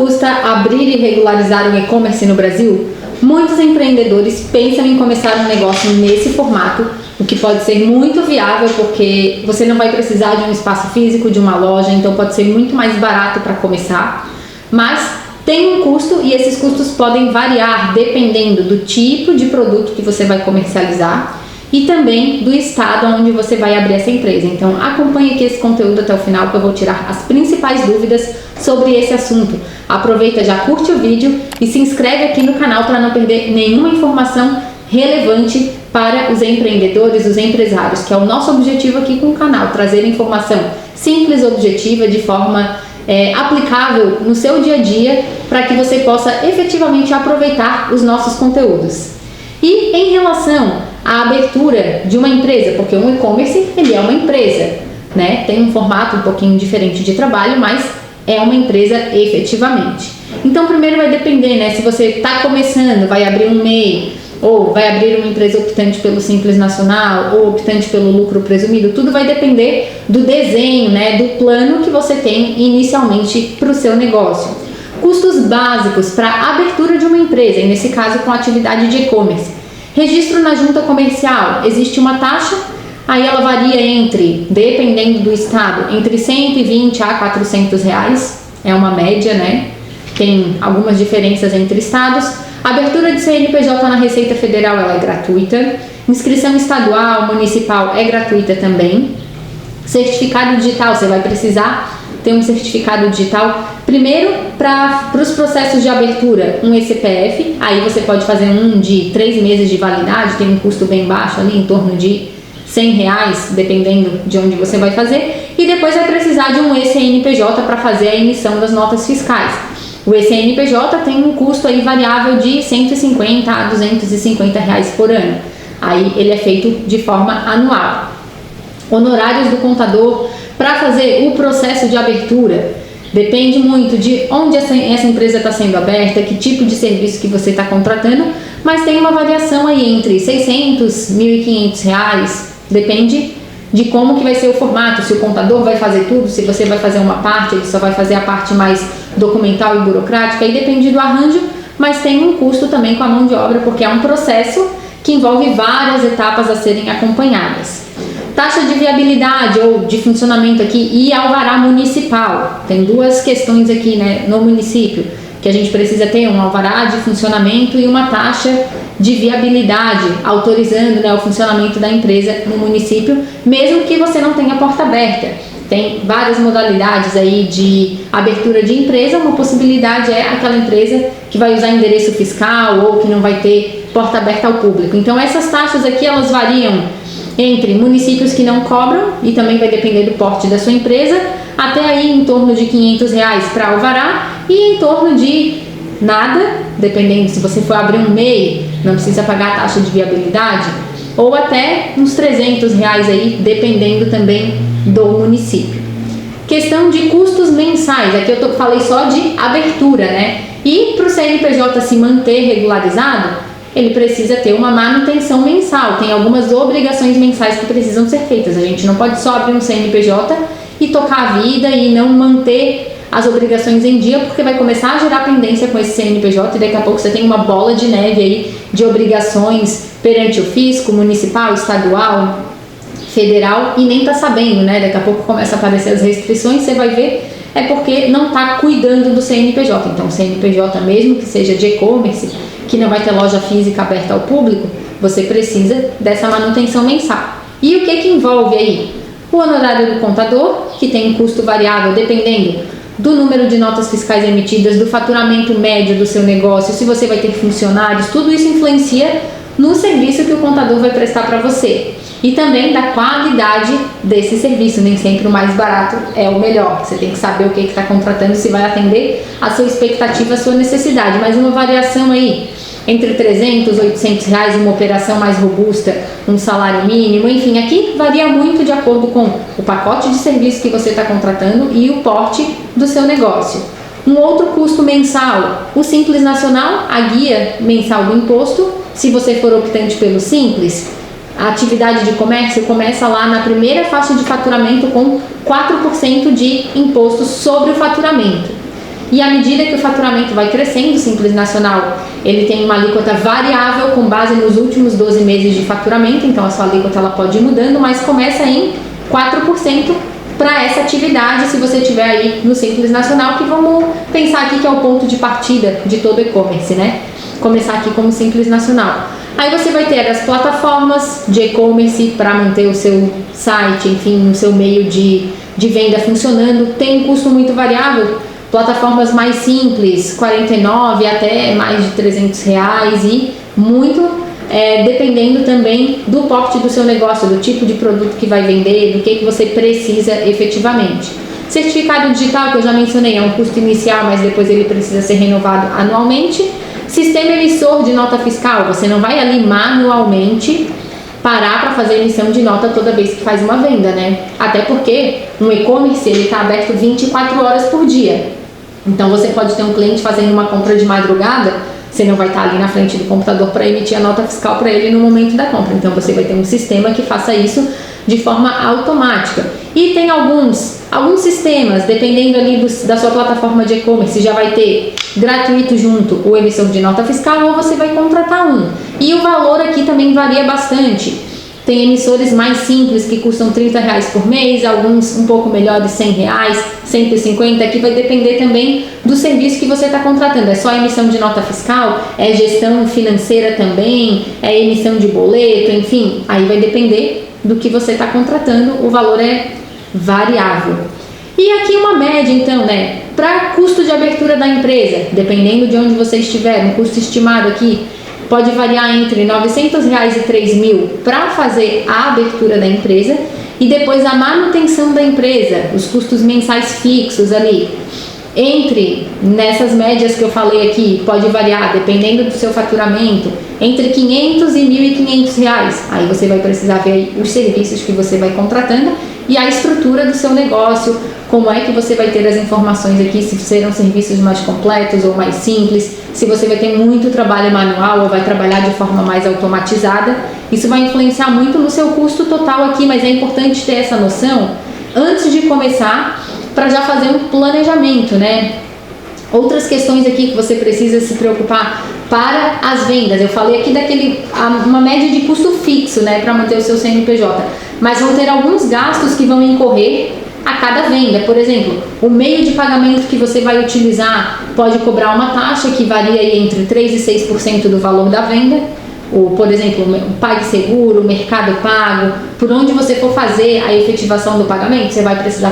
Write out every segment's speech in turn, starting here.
custa abrir e regularizar um e-commerce no Brasil? Muitos empreendedores pensam em começar um negócio nesse formato, o que pode ser muito viável porque você não vai precisar de um espaço físico, de uma loja, então pode ser muito mais barato para começar, mas tem um custo e esses custos podem variar dependendo do tipo de produto que você vai comercializar e também do estado onde você vai abrir essa empresa. Então acompanhe aqui esse conteúdo até o final que eu vou tirar as principais dúvidas sobre esse assunto. Aproveita, já curte o vídeo e se inscreve aqui no canal para não perder nenhuma informação relevante para os empreendedores, os empresários, que é o nosso objetivo aqui com o canal, trazer informação simples, objetiva, de forma aplicável no seu dia a dia, para que você possa efetivamente aproveitar os nossos conteúdos. E em relação à abertura de uma empresa, porque um e-commerce ele é uma empresa, né? Tem um formato um pouquinho diferente de trabalho, mas é uma empresa efetivamente. Então primeiro vai depender, né? Se você está começando, vai abrir um MEI, ou vai abrir uma empresa optante pelo Simples Nacional, ou optante pelo lucro presumido, tudo vai depender do desenho, né? Do plano que você tem inicialmente para o seu negócio. Custos básicos para a abertura de uma empresa, e nesse caso com atividade de e-commerce. Registro na junta comercial, existe uma taxa, aí ela varia entre, dependendo do estado, entre 120 a 400 reais, é uma média, né? Tem algumas diferenças entre estados. Abertura de CNPJ na Receita Federal ela é gratuita, inscrição estadual, municipal é gratuita também. Certificado digital, você vai precisar ter um certificado digital, primeiro para os processos de abertura, um eCPF, aí você pode fazer um de 3 meses de validade, tem um custo bem baixo ali, em torno de R$100, dependendo de onde você vai fazer, e depois vai precisar de um eCNPJ para fazer a emissão das notas fiscais. O eCNPJ tem um custo aí variável de 150 a 250 reais por ano, aí ele é feito de forma anual. Honorários do contador para fazer o processo de abertura, depende muito de onde essa empresa está sendo aberta, que tipo de serviço que você está contratando, mas tem uma variação aí entre 600 e 1.500 reais, depende de como que vai ser o formato, se o contador vai fazer tudo, se você vai fazer uma parte, ele só vai fazer a parte mais documental e burocrática, aí depende do arranjo, mas tem um custo também com a mão de obra, porque é um processo que envolve várias etapas a serem acompanhadas. Taxa de viabilidade ou de funcionamento aqui e alvará municipal. Tem duas questões aqui, né, no município, que a gente precisa ter um alvará de funcionamento e uma taxa de viabilidade, autorizando, né, o funcionamento da empresa no município, mesmo que você não tenha porta aberta. Tem várias modalidades aí de abertura de empresa, uma possibilidade é aquela empresa que vai usar endereço fiscal ou que não vai ter porta aberta ao público. Então essas taxas aqui, elas variam entre municípios que não cobram, e também vai depender do porte da sua empresa, até aí em torno de R$500 para alvará e em torno de nada, dependendo se você for abrir um MEI, não precisa pagar a taxa de viabilidade, ou até uns R$300 aí, dependendo também do município. Questão de custos mensais, aqui eu falei só de abertura, né? E para o CNPJ se manter regularizado, ele precisa ter uma manutenção mensal, tem algumas obrigações mensais que precisam ser feitas. A gente não pode só abrir um CNPJ e tocar a vida e não manter as obrigações em dia, porque vai começar a gerar pendência com esse CNPJ e daqui a pouco você tem uma bola de neve aí de obrigações perante o fisco, municipal, estadual, federal e nem tá sabendo, né? Daqui a pouco começa a aparecer as restrições, você vai ver, é porque não está cuidando do CNPJ. Então o CNPJ, mesmo que seja de e-commerce, que não vai ter loja física aberta ao público, você precisa dessa manutenção mensal. E o que envolve aí? O honorário do contador, que tem um custo variável dependendo do número de notas fiscais emitidas, do faturamento médio do seu negócio, se você vai ter funcionários, tudo isso influencia no serviço que o contador vai prestar para você. E também da qualidade desse serviço, nem sempre o mais barato é o melhor. Você tem que saber o que está contratando, se vai atender a sua expectativa, a sua necessidade. Mas uma variação aí entre 300 e 800 reais, uma operação mais robusta, um salário mínimo, enfim, aqui varia muito de acordo com o pacote de serviço que você está contratando e o porte do seu negócio. Um outro custo mensal, o Simples Nacional, a guia mensal do imposto, se você for optante pelo Simples, a atividade de comércio começa lá na primeira faixa de faturamento com 4% de imposto sobre o faturamento. E à medida que o faturamento vai crescendo, o Simples Nacional, ele tem uma alíquota variável com base nos últimos 12 meses de faturamento, então a sua alíquota ela pode ir mudando, mas começa em 4% para essa atividade, se você tiver aí no Simples Nacional, que vamos pensar aqui que é o ponto de partida de todo e-commerce, né? Começar aqui como Simples Nacional. Aí você vai ter as plataformas de e-commerce para manter o seu site, enfim, o seu meio de venda funcionando. Tem um custo muito variável, plataformas mais simples, 49 até mais de 300 reais e muito dependendo também do porte do seu negócio, do tipo de produto que vai vender, do que você precisa efetivamente. Certificado digital, que eu já mencionei, é um custo inicial, mas depois ele precisa ser renovado anualmente. Sistema emissor de nota fiscal, você não vai ali manualmente parar para fazer emissão de nota toda vez que faz uma venda, né? Até porque um e-commerce ele está aberto 24 horas por dia. Então você pode ter um cliente fazendo uma compra de madrugada, você não vai estar ali na frente do computador para emitir a nota fiscal para ele no momento da compra. Então você vai ter um sistema que faça isso de forma automática. E tem alguns sistemas, dependendo ali da sua plataforma de e-commerce, já vai ter gratuito junto o emissor de nota fiscal ou você vai contratar um. E o valor aqui também varia bastante. Tem emissores mais simples que custam R$30 por mês, alguns um pouco melhores, R$100, 150, que vai depender também do serviço que você está contratando. É só emissão de nota fiscal? É gestão financeira também? É emissão de boleto? Enfim, aí vai depender do que você está contratando, o valor é variável. E aqui uma média então, né? Para custo de abertura da empresa, dependendo de onde você estiver, um custo estimado aqui, pode variar entre R$900 e R$3.000 para fazer a abertura da empresa e depois a manutenção da empresa, os custos mensais fixos ali. Nessas médias que eu falei aqui, pode variar, dependendo do seu faturamento, entre R$500 e R$1.500. Aí você vai precisar ver aí os serviços que você vai contratando e a estrutura do seu negócio, como é que você vai ter as informações aqui, se serão serviços mais completos ou mais simples, se você vai ter muito trabalho manual ou vai trabalhar de forma mais automatizada. Isso vai influenciar muito no seu custo total aqui, mas é importante ter essa noção antes de começar, para já fazer um planejamento, né? Outras questões aqui que você precisa se preocupar para as vendas. Eu falei aqui uma média de custo fixo, né, para manter o seu CNPJ, mas vão ter alguns gastos que vão incorrer a cada venda. Por exemplo, o meio de pagamento que você vai utilizar pode cobrar uma taxa que varia aí entre 3% e 6% do valor da venda. Por exemplo, o PagSeguro, o Mercado Pago, por onde você for fazer a efetivação do pagamento, você vai precisar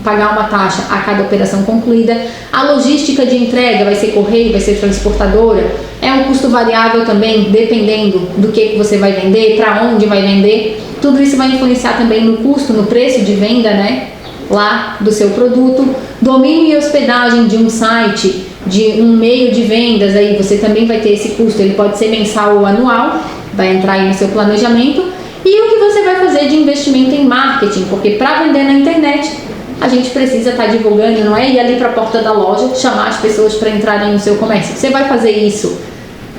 pagar uma taxa a cada operação concluída. A logística de entrega vai ser correio, vai ser transportadora, é um custo variável também, dependendo do que você vai vender, para onde vai vender. Tudo isso vai influenciar também no custo, no preço de venda, né, lá do seu produto. Domínio e hospedagem de um site, de um meio de vendas, aí você também vai ter esse custo, ele pode ser mensal ou anual, vai entrar aí no seu planejamento. E o que você vai fazer de investimento em marketing, porque para vender na internet a gente precisa estar divulgando, não é ir ali para a porta da loja, chamar as pessoas para entrarem no seu comércio. Você vai fazer isso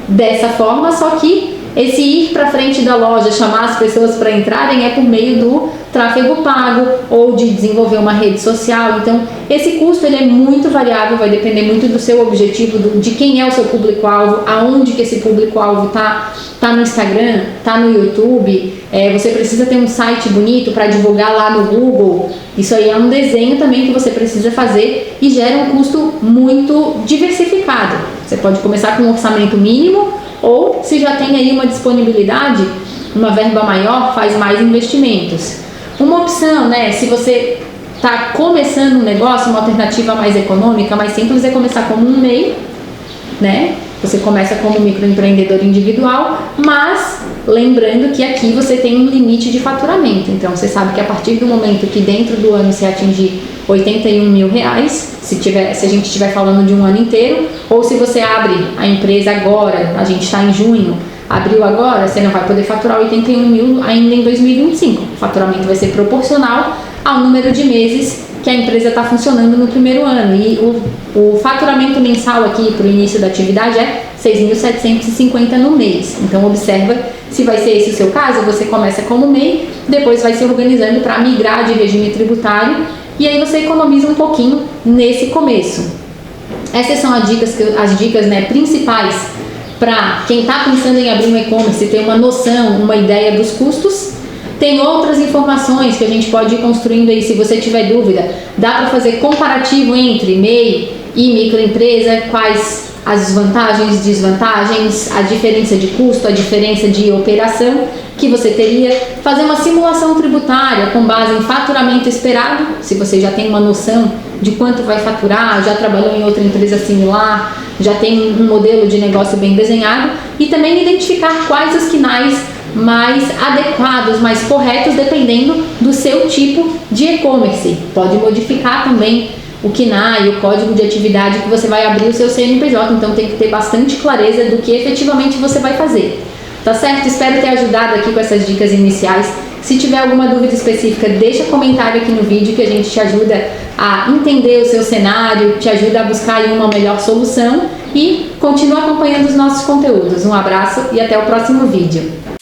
dessa forma, só que esse ir para frente da loja, chamar as pessoas para entrarem é por meio do tráfego pago ou de desenvolver uma rede social. Então, esse custo ele é muito variável, vai depender muito do seu objetivo, de quem é o seu público-alvo, aonde que esse público-alvo tá no Instagram, tá no YouTube, você precisa ter um site bonito para divulgar lá no Google. Isso aí é um desenho também que você precisa fazer e gera um custo muito diversificado. Você pode começar com um orçamento mínimo, ou se já tem aí uma disponibilidade, uma verba maior, faz mais investimentos. Uma opção, né, se você está começando um negócio, uma alternativa mais econômica, mais simples, é começar como um MEI, né? Você começa como microempreendedor individual, mas lembrando que aqui você tem um limite de faturamento. Então você sabe que a partir do momento que dentro do ano você atingir R$81.000, se a gente estiver falando de um ano inteiro, ou se você abre a empresa agora, a gente está em junho, abriu agora, você não vai poder faturar 81.000 ainda em 2025. O faturamento vai ser proporcional ao número de meses que a empresa está funcionando no primeiro ano. E o faturamento mensal aqui para o início da atividade é 6.750 no mês. Então observa se vai ser esse o seu caso. Você começa como MEI, depois vai se organizando para migrar de regime tributário e aí você economiza um pouquinho nesse começo. Essas são as dicas, né, principais para quem está pensando em abrir um e-commerce, ter uma noção, uma ideia dos custos. Tem outras informações que a gente pode ir construindo aí, se você tiver dúvida. Dá para fazer comparativo entre MEI e microempresa, quais as vantagens, desvantagens, a diferença de custo, a diferença de operação que você teria. Fazer uma simulação tributária com base em faturamento esperado, se você já tem uma noção de quanto vai faturar, já trabalhou em outra empresa similar, já tem um modelo de negócio bem desenhado, e também identificar quais os KINAIs mais adequados, mais corretos, dependendo do seu tipo de e-commerce. Pode modificar também o KINAI, o código de atividade que você vai abrir o seu CNPJ, então tem que ter bastante clareza do que efetivamente você vai fazer. Tá certo? Espero ter ajudado aqui com essas dicas iniciais. Se tiver alguma dúvida específica, deixa comentário aqui no vídeo que a gente te ajuda a entender o seu cenário, te ajuda a buscar aí uma melhor solução, e continua acompanhando os nossos conteúdos. Um abraço e até o próximo vídeo.